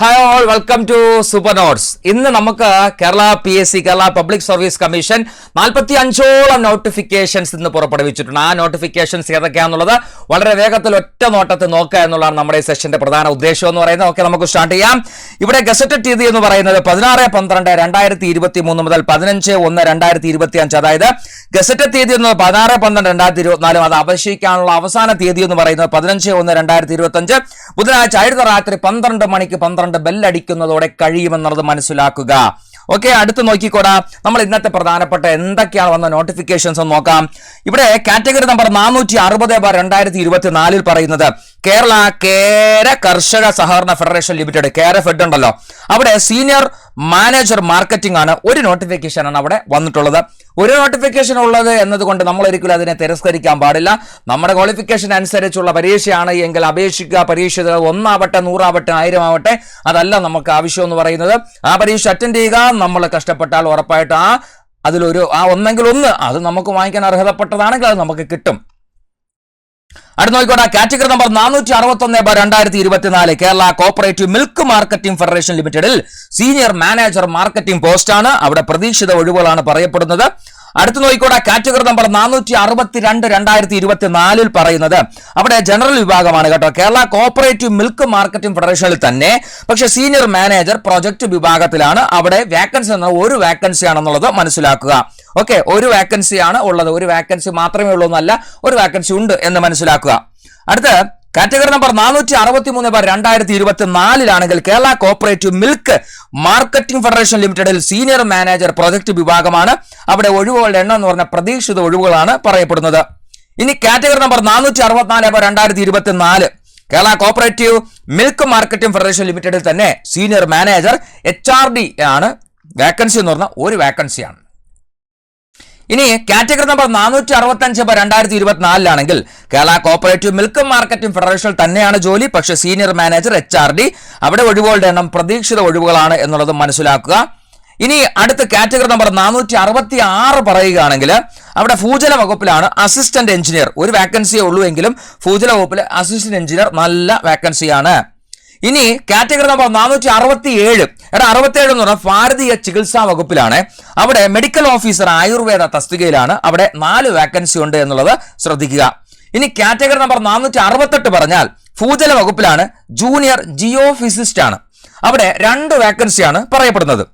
Hi all, welcome to Super Notes. ഇന്ന് നമുക്ക് Kerala PSC Kerala public service commission 45ഓളം notifications ഇന്ന് പുറപ്പെടുവിച്ചിട്ടുണ്ട്. ആ നോട്ടിഫിക്കേഷൻസ് ഏതൊക്കെയാണെന്നുള്ളത് വളരെ വേഗത്തിൽ ഒറ്റ നോട്ടത്തിൽ നോക്കുക എന്നുള്ളതാണ് നമ്മുടെ ഈ സെഷന്റെ പ്രധാന ഉദ്ദേശം എന്ന് പറയുന്നത്. ഓക്കെ, നമുക്ക് സ്റ്റാർട്ട് ചെയ്യാം. ഇവിടെ ഗസറ്റഡ് തീയതി എന്ന് പറയുന്നത് 16/12/2023 മുതൽ 15/1/2025. അതായത് ഗസറ്റഡ് തീയതി എന്ന് 16/12/2024, അത് അപേക്ഷിക്കാനുള്ള അവസാന തീയതി എന്ന് പറയുന്നത് 15/1/2025 ബുധനാഴ്ച രാത്രി 12 മണിക്ക് 12 ബെല്ലടിക്കുന്നതോടെ കഴിയുമെന്നുള്ളത് മനസ്സിലാക്കുക. ഓക്കെ, അടുത്ത് നോക്കിക്കോടാ, നമ്മൾ ഇന്നത്തെ പ്രധാനപ്പെട്ട എന്തൊക്കെയാണ് വന്ന നോട്ടിഫിക്കേഷൻസ് ഒന്ന് നോക്കാം. ഇവിടെ കാറ്റഗറി നമ്പർ 460/2024 പറയുന്നത് കേരള കേര കർഷക സഹകരണ ഫെഡറേഷൻ ലിമിറ്റഡ്, KRFED ഉണ്ടല്ലോ, അവിടെ സീനിയർ മാനേജർ മാർക്കറ്റിംഗ് ആണ്. ഒരു നോട്ടിഫിക്കേഷൻ ആണ് അവിടെ വന്നിട്ടുള്ളത്. ഒരു നോട്ടിഫിക്കേഷൻ ഉള്ളത് എന്നതുകൊണ്ട് നമ്മൾ ഒരിക്കലും അതിനെ തിരസ്കരിക്കാൻ പാടില്ല. നമ്മുടെ ക്വാളിഫിക്കേഷൻ അനുസരിച്ചുള്ള പരീക്ഷയാണ് എങ്കിൽ അപേക്ഷിക്കുക. പരീക്ഷ 1 ആവട്ടെ, 100 ആവട്ടെ, 1000 ആവട്ടെ, അതല്ല നമുക്ക് ആവശ്യം എന്ന് പറയുന്നത്. ആ പരീക്ഷ അറ്റൻഡ് ചെയ്യുക. നമ്മൾ കഷ്ടപ്പെട്ടാൽ ഉറപ്പായിട്ട് അതിലൊരു ഒന്നെങ്കിൽ ഒന്ന് അത് നമുക്ക് വാങ്ങിക്കാൻ അർഹതപ്പെട്ടതാണെങ്കിൽ അത് നമുക്ക് കിട്ടും. അടുത്ത നോക്കിക്കോട്ടെ, category number 461/2024 Kerala cooperative milk marketing federation ലിമിറ്റഡിൽ സീനിയർ മാനേജർ മാർക്കറ്റിംഗ് പോസ്റ്റ് ആണ്. അവിടെ പ്രതീക്ഷിത ഒഴിവുകളാണ് പറയപ്പെടുന്നത്. അടുത്ത് നോക്കിക്കോട്ടെ, കാറ്റഗറി നമ്പർ 462/2024 പറയുന്നത് അവിടെ ജനറൽ വിഭാഗമാണ് കേട്ടോ. കേരള കോപ്പറേറ്റീവ് മിൽക്ക് മാർക്കറ്റിംഗ് ഫെഡറേഷനിൽ തന്നെ, പക്ഷെ സീനിയർ മാനേജർ പ്രൊജക്ട് വിഭാഗത്തിലാണ്. അവിടെ വേക്കൻസി എന്നത് ഒരു വേക്കൻസി ആണെന്നുള്ളത് മനസ്സിലാക്കുക. ഓക്കെ, ഒരു വേക്കൻസി ആണ് ഉള്ളത്. ഒരു വേക്കൻസി മാത്രമേ ഉള്ളൂ എന്നല്ല, ഒരു വേക്കൻസി ഉണ്ട് എന്ന് മനസ്സിലാക്കുക. അടുത്ത് category number 463/2024 Kerala cooperative milk marketing federation ലിമിറ്റഡിൽ സീനിയർ മാനേജർ പ്രൊജക്ട് വിഭാഗമാണ്. അവിടെ ഒഴിവുകളുടെ എണ്ണം എന്ന് പറഞ്ഞ പ്രതീക്ഷിത ഒഴിവുകളാണ് പറയപ്പെടുന്നത്. ഇനി category number 464/2024 Kerala cooperative milk marketing federation ലിമിറ്റഡിൽ തന്നെ സീനിയർ മാനേജർ HRD ആണ്. വേക്കൻസി എന്ന് പറഞ്ഞാൽ ഒരു വേക്കൻസിയാണ്. ഇനി category number 465/2024 Kerala cooperative milk marketing ഫെഡറേഷനിൽ തന്നെയാണ് ജോലി, പക്ഷെ സീനിയർ മാനേജർ HRD. അവിടെ ഒഴിവുകളുടെ എണ്ണം പ്രതീക്ഷിത ഒഴിവുകളാണ് എന്നുള്ളത് മനസ്സിലാക്കുക. ഇനി അടുത്ത കാറ്റഗറി നമ്പർ 466 പറയുകയാണെങ്കിൽ അവിടെ ഭൂജല വകുപ്പിലാണ് അസിസ്റ്റന്റ് എഞ്ചിനീയർ. ഒരു വേക്കൻസിയേ ഉള്ളൂ എങ്കിലും ഭൂജല വകുപ്പിലെ അസിസ്റ്റന്റ് എഞ്ചിനീയർ നല്ല വേക്കൻസിയാണ്. ഇനി കാറ്റഗറി നമ്പർ 467 എന്ന് പറഞ്ഞാൽ ഭാരതീയ ചികിത്സാ വകുപ്പിലാണ്. അവിടെ മെഡിക്കൽ ഓഫീസർ ആയുർവേദ തസ്തികയിലാണ്. അവിടെ 4 വേക്കൻസി ഉണ്ട് എന്നുള്ളത് ശ്രദ്ധിക്കുക. ഇനി കാറ്റഗറി നമ്പർ 468 പറഞ്ഞാൽ ഭൂജല വകുപ്പിലാണ്, ജൂനിയർ ജിയോ ഫിസിസ്റ്റ് ആണ്. അവിടെ 2 വേക്കൻസിയാണ് പറയപ്പെടുന്നത്.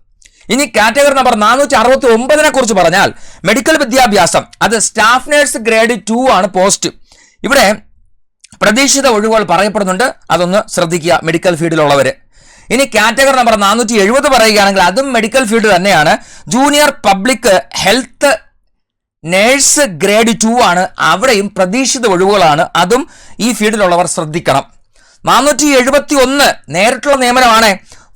ഇനി കാറ്റഗറി നമ്പർ 469 കുറിച്ച് പറഞ്ഞാൽ മെഡിക്കൽ വിദ്യാഭ്യാസം, അത് സ്റ്റാഫ് നേഴ്സ് ഗ്രേഡ് 2 ആണ് പോസ്റ്റ്. ഇവിടെ പ്രതീക്ഷിത ഒഴിവുകൾ പറയപ്പെടുന്നുണ്ട്, അതൊന്ന് ശ്രദ്ധിക്കുക മെഡിക്കൽ ഫീൽഡിലുള്ളവര്. ഇനി കാറ്റഗറി നമ്പർ 470 പറയുകയാണെങ്കിൽ അതും മെഡിക്കൽ ഫീൽഡ് തന്നെയാണ്, junior public health nurse grade 2 ആണ്. അവിടെയും പ്രതീക്ഷിത ഒഴിവുകളാണ്, അതും ഈ ഫീൽഡിലുള്ളവർ ശ്രദ്ധിക്കണം. 471 നേരിട്ടുള്ള നിയമനമാണ്.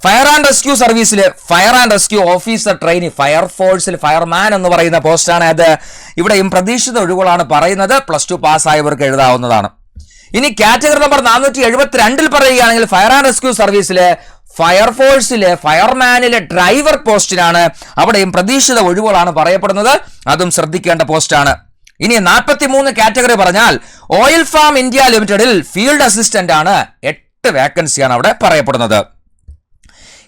ഫയർ ആൻഡ് റെസ്ക്യൂ സർവീസിൽ fire and rescue officer trainee, ഫയർഫോഴ്സിൽ ഫയർമാൻ എന്ന് പറയുന്ന പോസ്റ്റാണ് അത്. ഇവിടെയും പ്രതീക്ഷിത ഒഴിവുകളാണ് പറയുന്നത്. +2 പാസ്സായവർക്ക് എഴുതാവുന്നതാണ്. ഇനി കാറ്റഗറി നമ്പർ 472 പറയുകയാണെങ്കിൽ ഫയർ ആൻഡ് റെസ്ക്യൂ സർവീസിലെ ഫയർഫോഴ്സിലെ ഫയർമാനിലെ ഡ്രൈവർ പോസ്റ്റിനാണ്. അവിടെയും പ്രതീക്ഷിത ഒഴിവുകളാണ് പറയപ്പെടുന്നത്, അതും ശ്രദ്ധിക്കേണ്ട പോസ്റ്റാണ്. ഇനി 43 കാറ്റഗറി പറഞ്ഞാൽ ഓയിൽ ഫാം ഇന്ത്യ ലിമിറ്റഡിൽ ഫീൽഡ് അസിസ്റ്റന്റ് ആണ്. 8 വേക്കൻസിയാണ് അവിടെ പറയപ്പെടുന്നത്.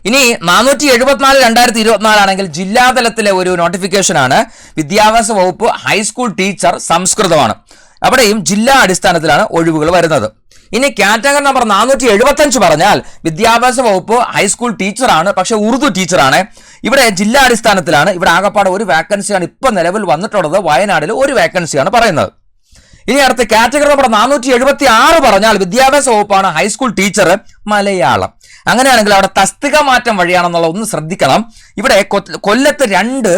ഇനി 474/2024 ആണെങ്കിൽ ജില്ലാതലത്തിലെ ഒരു നോട്ടിഫിക്കേഷൻ ആണ്. വിദ്യാഭ്യാസ വകുപ്പ് ഹൈസ്കൂൾ ടീച്ചർ സംസ്കൃതമാണ്. അവിടെയും ജില്ലാ അടിസ്ഥാനത്തിലാണ് ഒഴിവുകൾ വരുന്നത്. ഇനി കാറ്റഗറി നമ്പർ 475 പറഞ്ഞാൽ വിദ്യാഭ്യാസ വകുപ്പ് ഹൈസ്കൂൾ ടീച്ചറാണ്, പക്ഷെ ഉറുദു ടീച്ചറാണ്. ഇവിടെ ജില്ലാ അടിസ്ഥാനത്തിലാണ്. ഇവിടെ ആകപ്പാടെ ഒരു വേക്കൻസിയാണ് ഇപ്പൊ നിലവിൽ വന്നിട്ടുള്ളത്. വയനാട്ടിൽ ഒരു വേക്കൻസിയാണ് പറയുന്നത്. ഇനി അടുത്ത കാറ്റഗറി നമ്പർ 476 പറഞ്ഞാൽ വിദ്യാഭ്യാസ വകുപ്പാണ്, ഹൈസ്കൂൾ ടീച്ചർ മലയാളം. അങ്ങനെയാണെങ്കിൽ അവിടെ തസ്തിക മാറ്റം വഴിയാണെന്നുള്ള ഒന്ന് ശ്രദ്ധിക്കണം. ഇവിടെ കൊല്ലത്ത് 2,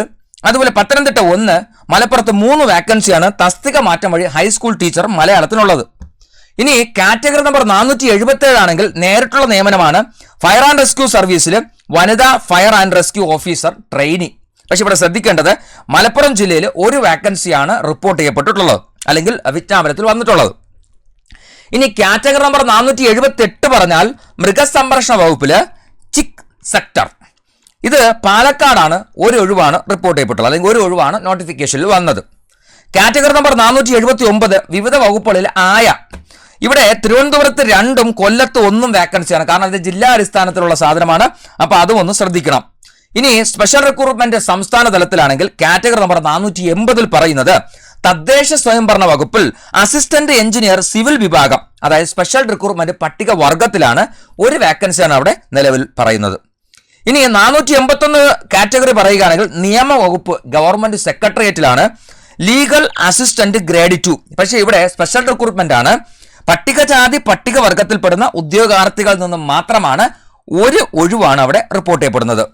അതുപോലെ പത്തനംതിട്ട 1, മലപ്പുറത്ത് 3 വേക്കൻസിയാണ് തസ്തിക മാറ്റം വഴി ഹൈസ്കൂൾ ടീച്ചർ മലയാളത്തിനുള്ളത്. ഇനി കാറ്റഗറി നമ്പർ 477 ആണെങ്കിൽ നേരിട്ടുള്ള നിയമനമാണ്. ഫയർ ആൻഡ് റെസ്ക്യൂ സർവീസിൽ വനിതാ fire and rescue officer trainee. പക്ഷെ ഇവിടെ ശ്രദ്ധിക്കേണ്ടത് മലപ്പുറം ജില്ലയിൽ ഒരു വേക്കൻസിയാണ് റിപ്പോർട്ട് ചെയ്യപ്പെട്ടിട്ടുള്ളത്, അല്ലെങ്കിൽ വിജ്ഞാപനത്തിൽ വന്നിട്ടുള്ളത്. ഇനി കാറ്റഗറി നമ്പർ 478 പറഞ്ഞാൽ മൃഗസംരക്ഷണ വകുപ്പില് ചിക്ക് സെക്ടർ. ഇത് പാലക്കാടാണ്. ഒരു ഒഴിവാണ് റിപ്പോർട്ട് ചെയ്യപ്പെട്ടുള്ളത്, അല്ലെങ്കിൽ ഒരു ഒഴിവാണ് നോട്ടിഫിക്കേഷനിൽ വന്നത്. കാറ്റഗറി നമ്പർ 479 വിവിധ വകുപ്പുകളിൽ ആയ. ഇവിടെ തിരുവനന്തപുരത്ത് 2ഉം കൊല്ലത്ത് 1ഉം വേക്കൻസിയാണ്. കാരണം ഇത് ജില്ലാ അടിസ്ഥാനത്തിലുള്ള സാധനമാണ്. അപ്പൊ അതും ഒന്ന് ശ്രദ്ധിക്കണം. ഇനി സ്പെഷ്യൽ റിക്രൂട്ട്മെന്റ് സംസ്ഥാന തലത്തിലാണെങ്കിൽ കാറ്റഗറി നമ്പർ 480 പറയുന്നത് തദ്ദേശ സ്വയംഭരണ വകുപ്പിൽ അസിസ്റ്റന്റ് എഞ്ചിനീയർ സിവിൽ വിഭാഗം, അതായത് സ്പെഷ്യൽ റിക്രൂട്ട്മെന്റ് പട്ടിക വർഗത്തിലാണ്. ഒരു വേക്കൻസിയാണ് അവിടെ നിലവിൽ പറയുന്നത്. ഇനി 481 കാറ്റഗറി പറയുകയാണെങ്കിൽ നിയമവകുപ്പ് ഗവൺമെന്റ് സെക്രട്ടേറിയറ്റിലാണ്. Legal assistant grade 2. പക്ഷേ ഇവിടെ സ്പെഷ്യൽ റിക്രൂട്ട്മെന്റ് ആണ്. പട്ടികജാതി പട്ടികവർഗത്തിൽപ്പെടുന്ന ഉദ്യോഗാർത്ഥികളിൽ നിന്നും മാത്രമാണ്. ഒരു ഒഴിവാണ് അവിടെ റിപ്പോർട്ട് ചെയ്യപ്പെടുന്നത്.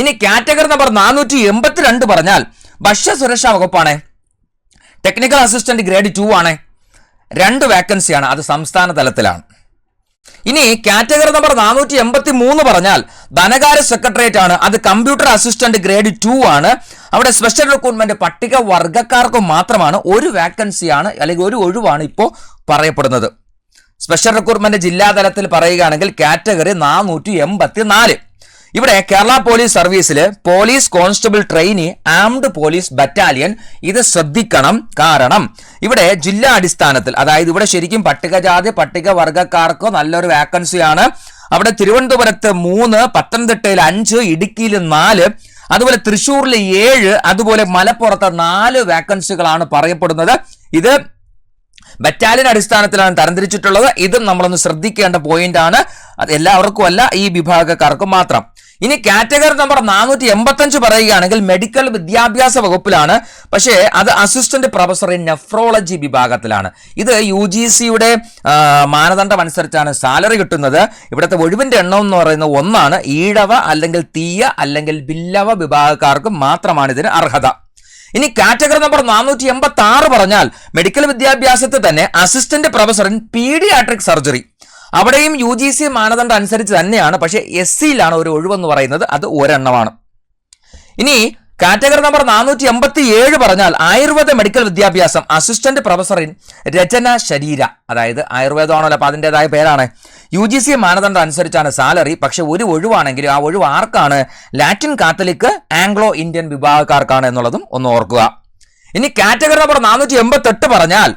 ഇനി കാറ്റഗറി നമ്പർ 482 പറഞ്ഞാൽ ഭക്ഷ്യസുരക്ഷാ വകുപ്പാണ്. ടെക്നിക്കൽ അസിസ്റ്റന്റ് ഗ്രേഡ് 2 ആണ്. 2 വേക്കൻസിയാണ്. അത് സംസ്ഥാന തലത്തിലാണ്. ഇനി കാറ്റഗറി നമ്പർ 483 പറഞ്ഞാൽ ധനകാര്യ സെക്രട്ടേറിയറ്റ് ആണ്. അത് കമ്പ്യൂട്ടർ അസിസ്റ്റന്റ് ഗ്രേഡ് 2 ആണ്. അവിടെ സ്പെഷ്യൽ റിക്രൂട്ട്മെന്റ് പട്ടിക വർഗ്ഗക്കാർക്ക് മാത്രമാണ്. ഒരു വേക്കൻസിയാണ് അല്ലെങ്കിൽ ഒരു ഒഴിവാണ് ഇപ്പോൾ പറയപ്പെടുന്നത്. സ്പെഷ്യൽ റിക്രൂട്ട്മെന്റ് ജില്ലാ തലത്തിൽ പറയുകയാണെങ്കിൽ കാറ്റഗറി 484. ഇവിടെ കേരള പോലീസ് സർവീസിൽ police constable trainee armed police battalion. ഇത് ശ്രദ്ധിക്കണം. കാരണം ഇവിടെ ജില്ലാ അടിസ്ഥാനത്തിൽ, അതായത് ഇവിടെ ശരിക്കും പട്ടികജാതി പട്ടികവർഗ്ഗക്കാർക്ക് നല്ലൊരു വേക്കൻസിയാണ്. അവിടെ തിരുവനന്തപുരത്ത് 3, പത്തനംതിട്ടയിൽ 5, ഇടുക്കിയിൽ 4, അതുപോലെ തൃശ്ശൂരിൽ 7, അതുപോലെ മലപ്പുറത്ത് 4 വേക്കൻസികളാണ് പറയപ്പെടുന്നത്. ഇത് ബറ്റാലിയൻ അടിസ്ഥാനത്തിലാണ് തരംതിരിച്ചിട്ടുള്ളത്. ഇതും നമ്മളൊന്ന് ശ്രദ്ധിക്കേണ്ട പോയിന്റ് ആണ്. അത് എല്ലാവർക്കും അല്ല, ഈ വിഭാഗക്കാർക്കും മാത്രം. ഇനി കാറ്റഗറി നമ്പർ 485 പറയുകയാണെങ്കിൽ മെഡിക്കൽ വിദ്യാഭ്യാസ വകുപ്പിലാണ്. പക്ഷേ അത് അസിസ്റ്റന്റ് പ്രൊഫസർ ഇൻ നെഫ്രോളജി വിഭാഗത്തിലാണ്. ഇത് UGCയുടെ മാനദണ്ഡം അനുസരിച്ചാണ് സാലറി കിട്ടുന്നത്. ഇവിടുത്തെ ഒഴിവിന്റെ എണ്ണം എന്ന് പറയുന്നത് 1 ഈഴവ അല്ലെങ്കിൽ തീയ അല്ലെങ്കിൽ ബില്ലവ വിഭാഗക്കാർക്ക് മാത്രമാണ് ഇതിന് അർഹത. ഇനി കാറ്റഗറി നമ്പർ 486 പറഞ്ഞാൽ മെഡിക്കൽ വിദ്യാഭ്യാസത്തിൽ തന്നെ assistant professor in paediatric surgery. അവിടെയും UGC മാനദണ്ഡം അനുസരിച്ച് തന്നെയാണ്. പക്ഷേ SCയിലാണ് ഒരു ഒഴിവെന്ന് പറയുന്നത്. അത് ഒരെണ്ണമാണ്. ഇനി കാറ്റഗറി നമ്പർ 487 പറഞ്ഞാൽ ആയുർവേദ മെഡിക്കൽ വിദ്യാഭ്യാസം അസിസ്റ്റന്റ് പ്രൊഫസർ ഇൻ രചന ശരീര, അതായത് ആയുർവേദമാണല്ലോ, അപ്പൊ അതിൻ്റെതായ പേരാണ്. UGC മാനദണ്ഡം അനുസരിച്ചാണ് സാലറി. പക്ഷെ ഒരു ഒഴിവാണെങ്കിലും ആ ഒഴിവ് ആർക്കാണ്? ലാറ്റിൻ കാത്തലിക് ആംഗ്ലോ ഇന്ത്യൻ വിഭാഗക്കാർക്കാണ് എന്നുള്ളതും ഒന്ന് ഓർക്കുക. ഇനി കാറ്റഗറി നമ്പർ 488 പറഞ്ഞാൽ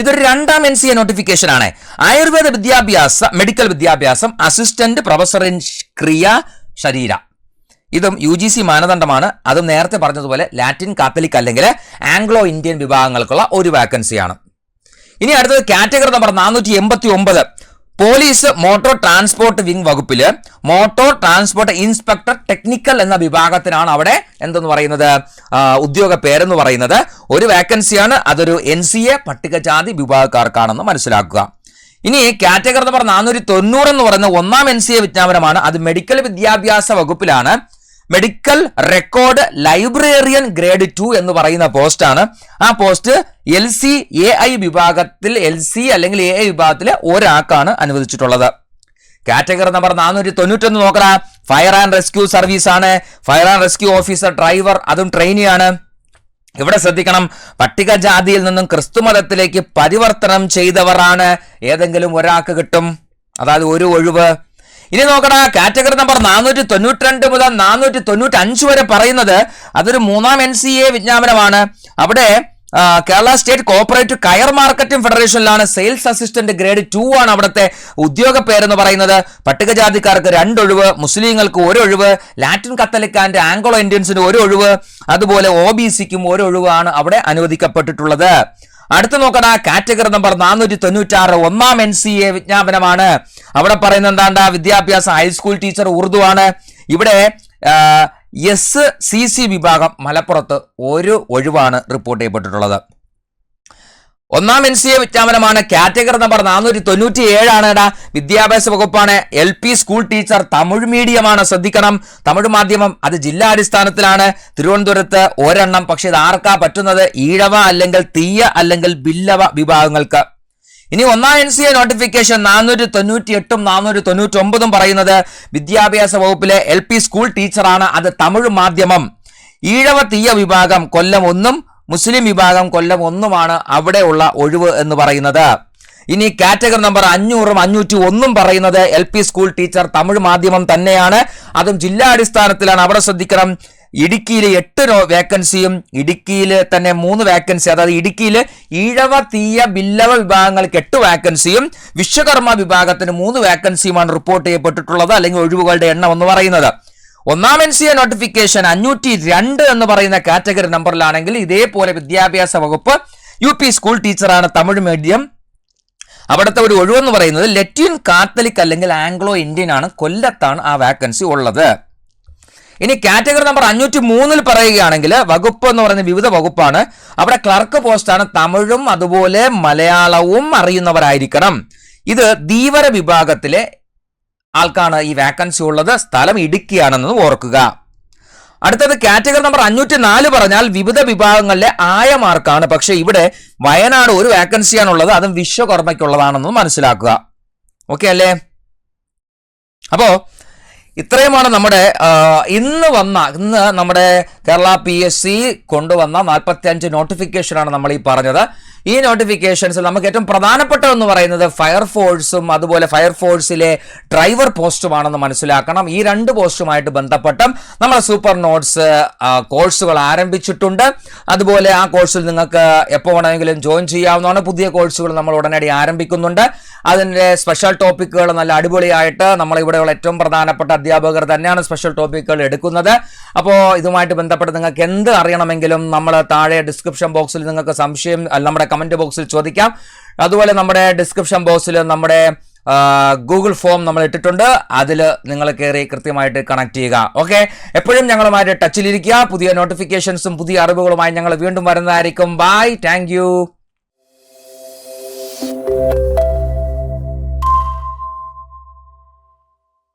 ഇതൊരു 2ാം NCA നോട്ടിഫിക്കേഷൻ ആണ്. ആയുർവേദ മെഡിക്കൽ വിദ്യാഭ്യാസം അസിസ്റ്റന്റ് പ്രൊഫസർ ഇൻ ക്രിയ ശരീര. ഇതും UGC മാനദണ്ഡമാണ്. അതും നേരത്തെ പറഞ്ഞതുപോലെ ലാറ്റിൻ കാത്തലിക് അല്ലെങ്കിൽ ആംഗ്ലോ ഇന്ത്യൻ വിഭാഗങ്ങൾക്കുള്ള ഒരു വേക്കൻസിയാണ്. ഇനി അടുത്തത് category number 489 police motor transport wing വകുപ്പില് മോട്ടോർ ട്രാൻസ്പോർട്ട് ഇൻസ്പെക്ടർ ടെക്നിക്കൽ എന്ന വിഭാഗത്തിനാണ് അവിടെ എന്തെന്ന് പറയുന്നത് ഉദ്യോഗ പേരെന്ന് പറയുന്നത്. ഒരു വേക്കൻസിയാണ്. അതൊരു NCA പട്ടികജാതി വിഭാഗക്കാർക്കാണെന്ന് മനസ്സിലാക്കുക. ഇനി കാറ്റഗറി നമ്പർ 490 എന്ന് പറയുന്ന 1ാം NCA വിജ്ഞാപനമാണ്. അത് മെഡിക്കൽ വിദ്യാഭ്യാസ വകുപ്പിലാണ്. മെഡിക്കൽ റെക്കോർഡ് ലൈബ്രറിയൻ ഗ്രേഡ് 2 എന്ന് പറയുന്ന പോസ്റ്റാണ്. ആ പോസ്റ്റ് LC/AI വിഭാഗത്തിൽ LC അല്ലെങ്കിൽ AI വിഭാഗത്തിൽ ഒരാൾക്കാണ് അനുവദിച്ചിട്ടുള്ളത്. കാറ്റഗറി നമ്പർ 491 നോക്കണ ഫയർ ആൻഡ് റെസ്ക്യൂ സർവീസ് ആണ്. Fire and rescue officer driver, അതും ട്രെയിനിയാണ്. ഇവിടെ ശ്രദ്ധിക്കണം, പട്ടികജാതിയിൽ നിന്നും ക്രിസ്തുമതത്തിലേക്ക് പരിവർത്തനം ചെയ്തവരാണ്. ഏതെങ്കിലും ഒരാൾക്ക് കിട്ടും, അതായത് ഒരു ഒഴിവ്. ഇനി നോക്കണ കാറ്റഗറി നമ്പർ 492 മുതൽ 495 വരെ പറയുന്നത് അതൊരു 3ാം NCA വിജ്ഞാപനമാണ്. അവിടെ Kerala state cooperative coir marketing ഫെഡറേഷനിലാണ്. സെയിൽസ് അസിസ്റ്റന്റ് ഗ്രേഡ് 2 ആണ് അവിടുത്തെ ഉദ്യോഗ പേരെന്ന് പറയുന്നത്. പട്ടികജാതിക്കാർക്ക് 2 ഒഴിവ്, മുസ്ലിങ്ങൾക്ക് 1 ഒഴിവ്, ലാറ്റിൻ കത്തലിക് ആൻഡ് ആംഗ്ലോ ഇന്ത്യൻസിന് 1 ഒഴിവ്, അതുപോലെ OBCക്കും 1 ഒഴിവാണ് അവിടെ അനുവദിക്കപ്പെട്ടിട്ടുള്ളത്. അടുത്ത നോക്കണ കാറ്റഗറി നമ്പർ 496 1ാം NCA വിജ്ഞാപനമാണ്. അവിടെ പറയുന്നത് എന്താണ്ടാ, വിദ്യാഭ്യാസ ഹൈസ്കൂൾ ടീച്ചർ ഉറുദു ആണ്. ഇവിടെ SCC വിഭാഗം മലപ്പുറത്ത് 1 ഒഴിവാണ് റിപ്പോർട്ട് ചെയ്യപ്പെട്ടിട്ടുള്ളത്. 1ാം NCA വിജ്ഞാപനമാണ്. കാറ്റഗറി നമ്പർ 497 ആണ്. വിദ്യാഭ്യാസ വകുപ്പാണ്. LP സ്കൂൾ ടീച്ചർ, തമിഴ് മീഡിയമാണ്. ശ്രദ്ധിക്കണം, തമിഴ് മാധ്യമം. അത് ജില്ലാ അടിസ്ഥാനത്തിലാണ്. തിരുവനന്തപുരത്ത് ഒരെണ്ണം. പക്ഷെ ഇത് ആർക്കാ പറ്റുന്നത്? ഈഴവ അല്ലെങ്കിൽ തീയ അല്ലെങ്കിൽ ബില്ലവ വിഭാഗങ്ങൾക്ക്. ഇനി 1ാം NCA നോട്ടിഫിക്കേഷൻ 498ഉം 499ഉം പറയുന്നത് വിദ്യാഭ്യാസ വകുപ്പിലെ LP സ്കൂൾ ടീച്ചറാണ്. അത് തമിഴ് മാധ്യമം. ഈഴവ തീയ വിഭാഗം കൊല്ലം 1ഉം മുസ്ലിം വിഭാഗം കൊല്ലം 1ഉമാണ് അവിടെയുള്ള ഒഴിവ് എന്ന് പറയുന്നത്. ഇനി കാറ്റഗറി നമ്പർ 500ഉം 501ഉം പറയുന്നത് LP സ്കൂൾ ടീച്ചർ തമിഴ് മാധ്യമം തന്നെയാണ്. അതും ജില്ലാ അടിസ്ഥാനത്തിലാണ്. അവിടെ ശ്രദ്ധിക്കണം, ഇടുക്കിയിൽ 8 വേക്കൻസിയും ഇടുക്കിയിൽ തന്നെ 3 വേക്കൻസി, അതായത് ഇടുക്കിയിൽ ഈഴവ തീയ ബില്ലവ വിഭാഗങ്ങൾക്ക് 8 വേക്കൻസിയും വിശ്വകർമ്മ വിഭാഗത്തിന് 3 വേക്കൻസിയുമാണ് റിപ്പോർട്ട് ചെയ്യപ്പെട്ടിട്ടുള്ളത്, അല്ലെങ്കിൽ ഒഴിവുകളുടെ എണ്ണം എന്ന് പറയുന്നത്. ഒന്നാം NCA നോട്ടിഫിക്കേഷൻ 502 എന്ന് പറയുന്ന കാറ്റഗറി നമ്പറിലാണെങ്കിൽ ഇതേപോലെ വിദ്യാഭ്യാസ വകുപ്പ് UP സ്കൂൾ ടീച്ചറാണ്, തമിഴ് മീഡിയം. അവിടുത്തെ ഒരു ഒഴിവെന്ന് പറയുന്നത് ലത്തീൻ കാത്തലിക് അല്ലെങ്കിൽ ആംഗ്ലോ ഇന്ത്യൻ ആണ്. കൊല്ലത്താണ് ആ വാക്കൻസി ഉള്ളത്. ഇനി കാറ്റഗറി നമ്പർ 503 പറയുകയാണെങ്കിൽ വകുപ്പ് എന്ന് പറയുന്ന വിവിധ വകുപ്പാണ്. അവിടെ ക്ലർക്ക് പോസ്റ്റാണ്. തമിഴും അതുപോലെ മലയാളവും അറിയുന്നവരായിരിക്കണം. ഇത് ധീവര വിഭാഗത്തിലെ ആൾക്കാണ് ഈ വാക്കൻസി ഉള്ളത്. സ്ഥലം ഇടുക്കിയാണെന്ന് ഓർക്കുക. അടുത്തത് കാറ്റഗറി നമ്പർ 504 പറഞ്ഞാൽ വിവിധ വിഭാഗങ്ങളിലെ ആയമാർക്കാണ്. പക്ഷെ ഇവിടെ വയനാട് ഒരു വാക്കൻസിയാണുള്ളത്, അതും വിശ്വകർമ്മയ്ക്കുള്ളതാണെന്ന് മനസ്സിലാക്കുക. ഓക്കെ അല്ലേ? അപ്പോ ഇത്രയുമാണ് നമ്മുടെ ഇന്ന് നമ്മുടെ കേരള PSC കൊണ്ടുവന്ന 45 നോട്ടിഫിക്കേഷനാണ് നമ്മൾ ഈ പറഞ്ഞത്. ഈ നോട്ടിഫിക്കേഷൻസിൽ നമുക്ക് ഏറ്റവും പ്രധാനപ്പെട്ടതെന്ന് പറയുന്നത് ഫയർഫോഴ്സും അതുപോലെ ഫയർഫോഴ്സിലെ ഡ്രൈവർ പോസ്റ്റുമാണെന്ന് മനസ്സിലാക്കണം. ഈ 2 പോസ്റ്റുമായിട്ട് ബന്ധപ്പെട്ടും നമ്മുടെ സൂപ്പർ നോട്ട്സ് കോഴ്സുകൾ ആരംഭിച്ചിട്ടുണ്ട്. അതുപോലെ ആ കോഴ്സിൽ നിങ്ങൾക്ക് എപ്പോൾ വേണമെങ്കിലും ജോയിൻ ചെയ്യാവുന്നതാണ്. പുതിയ കോഴ്സുകൾ നമ്മൾ ഉടനടി ആരംഭിക്കുന്നുണ്ട്. അതിൻ്റെ സ്പെഷ്യൽ ടോപ്പിക്കുകൾ നല്ല അടിപൊളിയായിട്ട് നമ്മളിവിടെയുള്ള ഏറ്റവും പ്രധാനപ്പെട്ട അധ്യാപകർ തന്നെയാണ് സ്പെഷ്യൽ ടോപ്പിക്കുകൾ എടുക്കുന്നത്. അപ്പോൾ ഇതുമായിട്ട് ബന്ധപ്പെട്ട് നിങ്ങൾക്ക് എന്ത് അറിയണമെങ്കിലും നമ്മൾ താഴെ ഡിസ്ക്രിപ്ഷൻ ബോക്സിൽ നിങ്ങൾക്ക് സംശയം നമ്മുടെ കമന്റ് ബോക്സിൽ ചോദിക്കാം. അതുപോലെ നമ്മുടെ ഡിസ്ക്രിപ്ഷൻ ബോക്സിൽ നമ്മുടെ ഗൂഗിൾ ഫോം നമ്മൾ ഇട്ടിട്ടുണ്ട്. അതിൽ നിങ്ങൾ കയറി കൃത്യമായിട്ട് കണക്ട് ചെയ്യുക. ഓക്കെ, എപ്പോഴും ഞങ്ങളുമായിട്ട് ടച്ചിലിരിക്കുക. പുതിയ നോട്ടിഫിക്കേഷൻസും പുതിയ അറിവുകളുമായി ഞങ്ങൾ വീണ്ടും വരുന്നതായിരിക്കും. Bye, thank U.